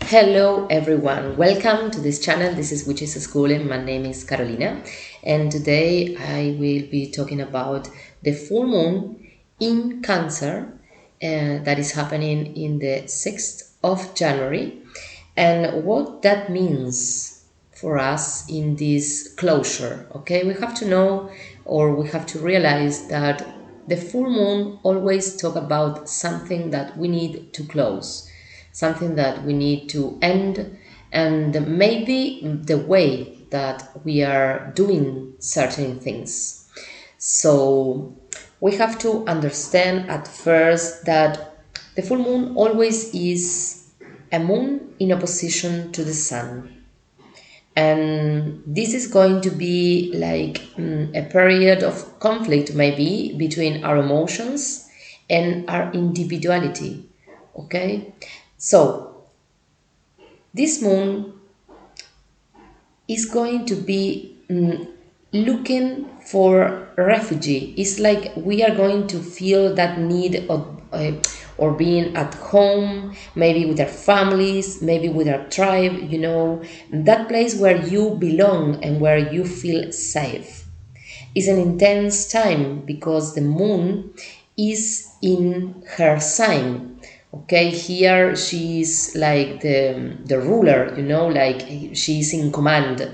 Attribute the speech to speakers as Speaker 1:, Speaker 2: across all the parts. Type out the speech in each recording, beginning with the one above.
Speaker 1: Hello everyone, welcome to this channel. This is Witches School and my name is Carolina, and today I will be talking about the full moon in Cancer that is happening in the 6th of January and what that means for us in this closure. Okay, we have to know, or we have to realize that the full moon always talk about something that we need to close, something that we need to end, and maybe the way that we are doing certain things. So we have to understand at first that the full moon always is a moon in opposition to the sun. And this is going to be like a period of conflict, maybe between our emotions and our individuality. Okay, so this moon is going to be looking for refugee. It's like we are going to feel that need of or being at home, maybe with our families, maybe with our tribe, that place where you belong and where you feel safe. It's an intense time because the moon is in her sign. Okay, here she's like the ruler, like she's in command.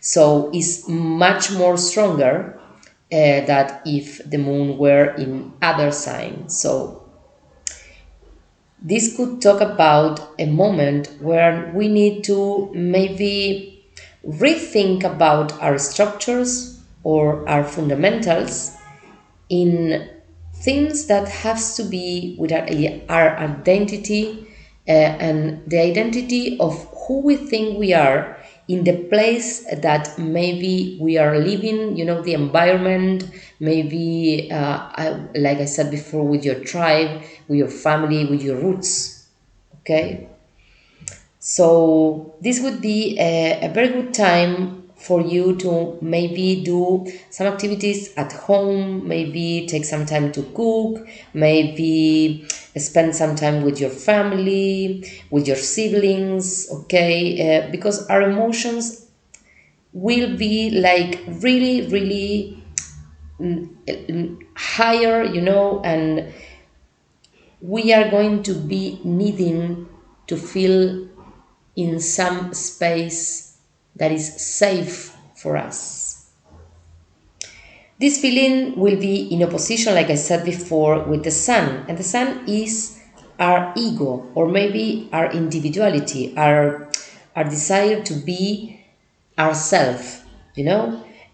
Speaker 1: So it's much more stronger that if the moon were in other sign. So this could talk about a moment where we need to maybe rethink about our structures or our fundamentals in things that has to be with our identity and the identity of who we think we are in the place that maybe we are living, the environment, maybe like I said before, with your tribe, with your family, with your roots. Okay, so this would be a very good time for you to maybe do some activities at home, maybe take some time to cook, maybe spend some time with your family, with your siblings, okay? Because our emotions will be like really, really higher, and we are going to be needing to feel in some space that is safe for us. This feeling will be in opposition, like I said before, with the sun. And the sun is our ego, or maybe our individuality, our desire to be ourself,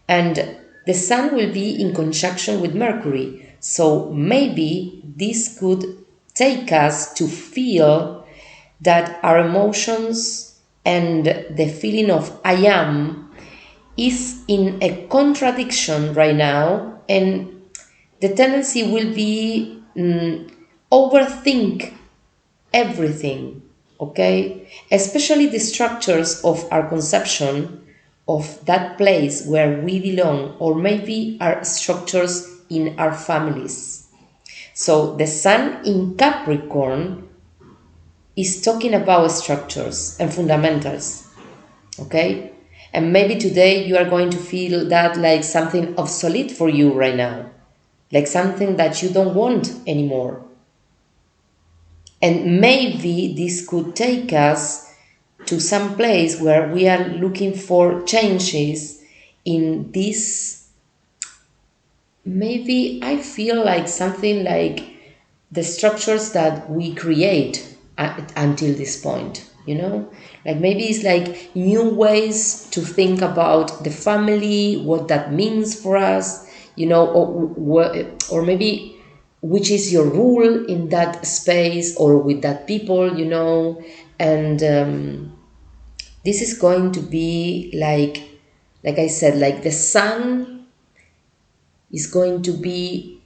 Speaker 1: And the sun will be in conjunction with Mercury. So maybe this could take us to feel that our emotions and the feeling of I am is in a contradiction right now, and the tendency will be overthink everything, okay? Especially the structures of our conception of that place where we belong, or maybe our structures in our families. So the sun in Capricorn is talking about structures and fundamentals, okay? And maybe today you are going to feel that like something obsolete for you right now, like something that you don't want anymore. And maybe this could take us to some place where we are looking for changes in this. Maybe I feel like something like the structures that we create until this point, like maybe it's like new ways to think about the family, what that means for us, or maybe which is your role in that space or with that people, and this is going to be like I said, like the sun is going to be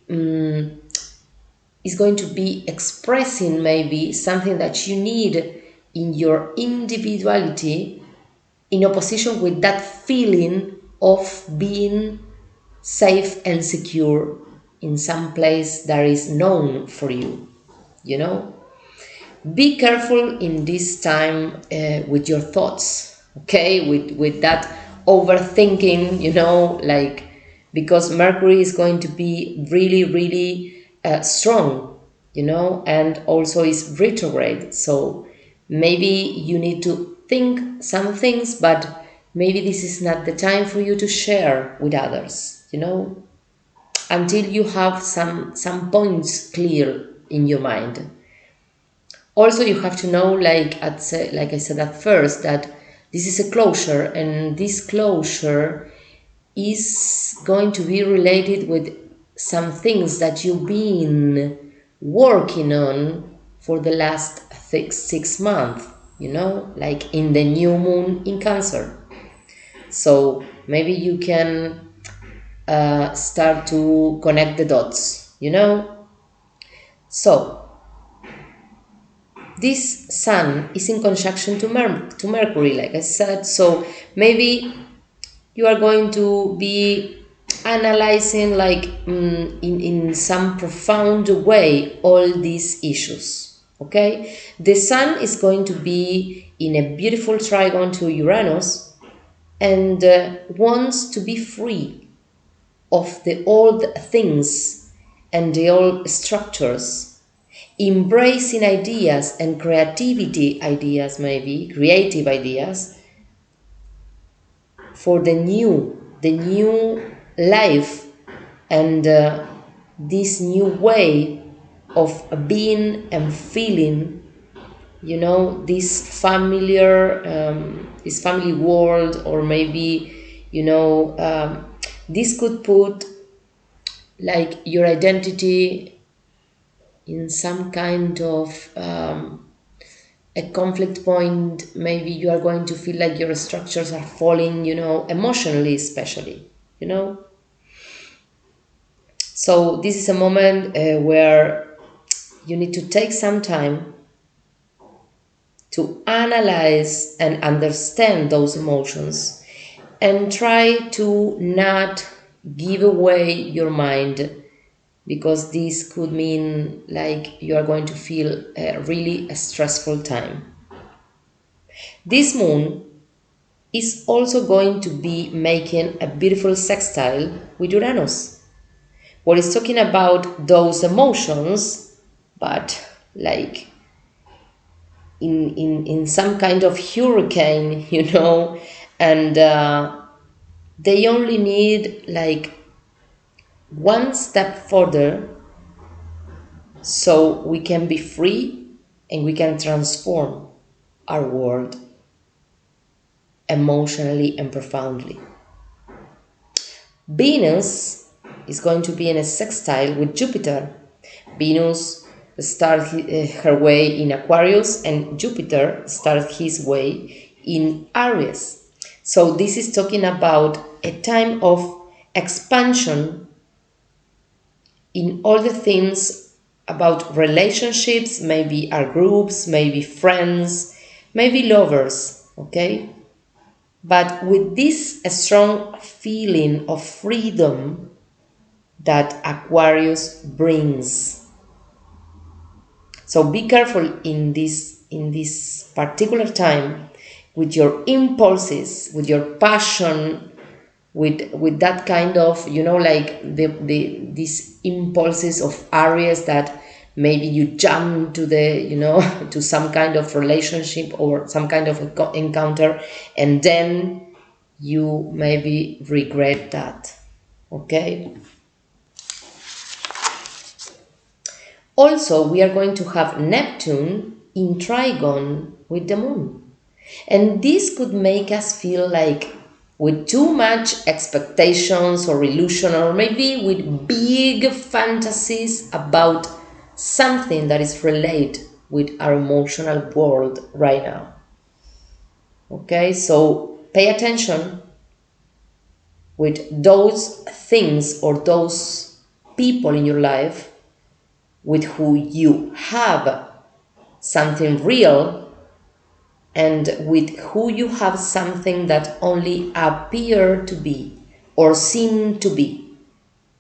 Speaker 1: expressing maybe something that you need in your individuality in opposition with that feeling of being safe and secure in some place that is known for you, you know Be careful in this time with your thoughts, okay? With that overthinking, like, because Mercury is going to be really, really strong, and also is retrograde. So maybe you need to think some things, but maybe this is not the time for you to share with others, until you have some points clear in your mind. Also, you have to know, like I said at first, that this is a closure, and this closure is going to be related with some things that you've been working on for the last 6 months, like in the new moon in Cancer. So maybe you can start to connect the dots. So this sun is in conjunction to Mercury, like I said. So maybe you are going to be analyzing, like, in some profound way, all these issues. Okay, the sun is going to be in a beautiful trigon to Uranus, and wants to be free of the old things and the old structures, embracing ideas and creativity ideas, maybe creative ideas, for the new life, and this new way of being and feeling, this family world. Or maybe, this could put, like, your identity in some kind of a conflict point. Maybe you are going to feel like your structures are falling, emotionally, especially, So this is a moment where you need to take some time to analyze and understand those emotions, and try to not give away your mind, because this could mean, like, you are going to feel really a stressful time. This moon is also going to be making a beautiful sextile with Uranus, what is talking about those emotions, but like in some kind of hurricane, and they only need, like, one step further, so we can be free and we can transform our world emotionally and profoundly. Venus is going to be in a sextile with Jupiter. Venus starts her way in Aquarius, and Jupiter starts his way in Aries. So this is talking about a time of expansion in all the things about relationships, maybe our groups, maybe friends, maybe lovers, okay? But with this a strong feeling of freedom that Aquarius brings. So be careful in this particular time with your impulses, with your passion, with that kind of, like these impulses of Aries, that maybe you jump to the, to some kind of relationship or some kind of encounter, and then you maybe regret that. Okay. Also, we are going to have Neptune in trigon with the moon. And this could make us feel like with too much expectations or illusion, or maybe with big fantasies about something that is related with our emotional world right now. Okay, so pay attention with those things or those people in your life with who you have something real, and with who you have something that only appear to be or seem to be.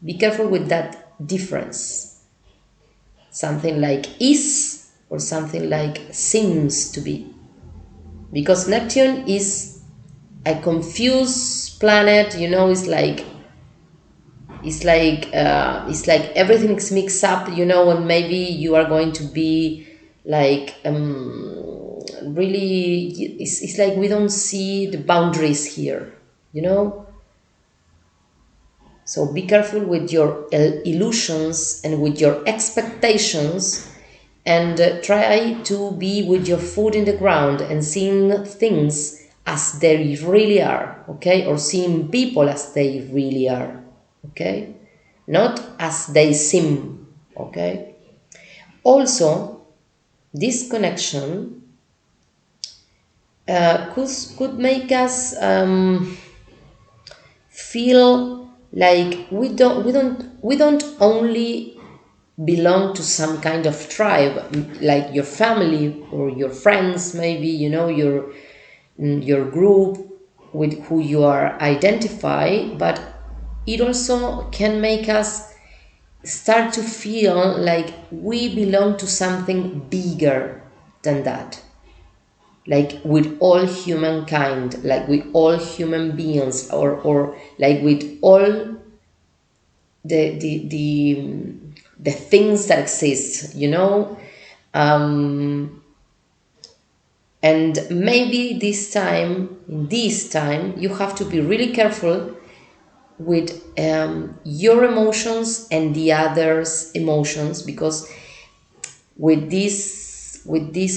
Speaker 1: Be careful with that difference. Something like is or something like seems to be. Because Neptune is a confused planet, you know, it's like everything is mixed up, you know, and maybe you are going to be like really, it's like we don't see the boundaries here, you know. So be careful with your illusions and with your expectations, and try to be with your foot in the ground and seeing things as they really are, okay? Or seeing people as they really are, okay? Not as they seem, okay? Also, this connection could make us feel like we don't only belong to some kind of tribe, like your family or your friends, maybe, you know, your group with who you are identify, but it also can make us start to feel like we belong to something bigger than that, like with all humankind, like with all human beings, or like with all the things that exist, you know. um, and maybe in this time you have to be really careful with your emotions and the others emotions, because with this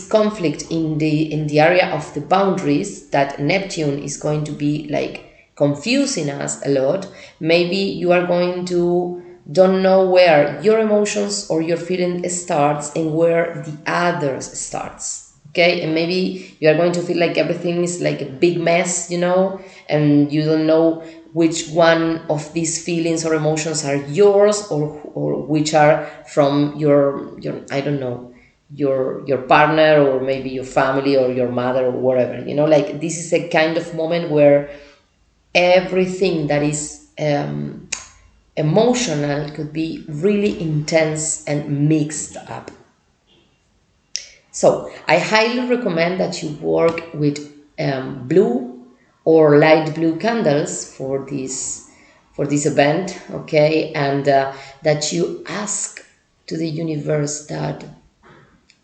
Speaker 1: conflict in the area of the boundaries, that Neptune is going to be like confusing us a lot. Maybe you are going to don't know where your emotions or your feeling starts and where the others starts, okay? And maybe you are going to feel like everything is like a big mess, you know, and you don't know which one of these feelings or emotions are yours, or which are from your I don't know, your partner, or maybe your family or your mother or whatever, you know. Like this is a kind of moment where everything that is emotional could be really intense and mixed up. So I highly recommend that you work with blue or light blue candles for this event, okay? And that you ask to the universe that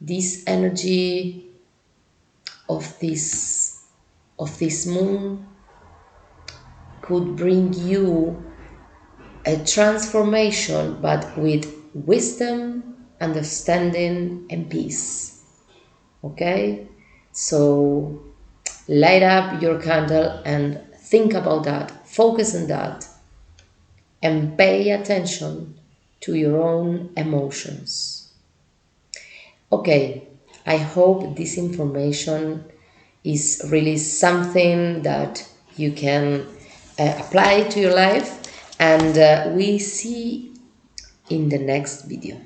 Speaker 1: this energy of this moon could bring you a transformation, but with wisdom, understanding, and peace. Okay? So light up your candle and think about that, focus on that, and pay attention to your own emotions. Okay, I hope this information is really something that you can apply to your life, and we see in the next video.